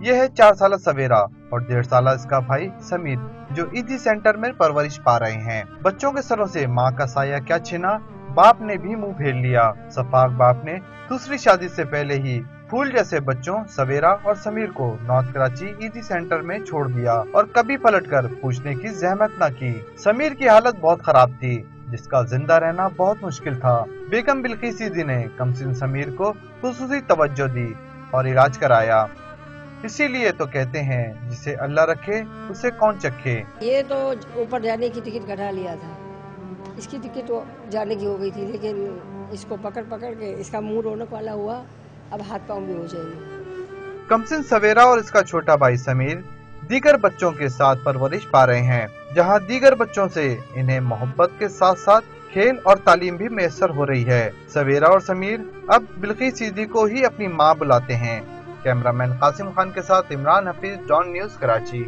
ये है 4 साल सवेरा और 1.5 साल इसका भाई समीर, जो ईजी सेंटर में परवरिश पा रहे हैं। बच्चों के सरों से माँ का साया क्या छिना, बाप ने भी मुंह फेर लिया। सफाक बाप ने दूसरी शादी से पहले ही फूल जैसे बच्चों सवेरा और समीर को नॉर्थ कराची ईजी सेंटर में छोड़ दिया और कभी पलटकर पूछने की जहमत न की। समीर की हालत बहुत खराब थी, जिसका जिंदा रहना बहुत मुश्किल था। बेगम बिल्किस दीदी ने कमसिन समीर को खुसूसी तवज्जो दी और इलाज कराया। इसीलिए तो कहते हैं, जिसे अल्लाह रखे उसे कौन चखे। ये तो ऊपर जाने की टिकट कटा लिया था, इसकी टिकट तो जाने की हो गई थी, लेकिन इसको पकड़ के इसका मुंह रोनक वाला हुआ, अब हाथ पांव भी हो जाएंगे। कमसिन सवेरा और इसका छोटा भाई समीर दीगर बच्चों के साथ परवरिश पा रहे हैं, जहां दीगर बच्चों से इन्हें मोहब्बत के साथ साथ खेल और तालीम भी मैसर हो रही है। सवेरा और समीर अब बिल्किस दीदी को ही अपनी माँ बुलाते हैं। कैमरामैन कासिम खान के साथ इमरान हफीज, डॉन न्यूज़, कराची।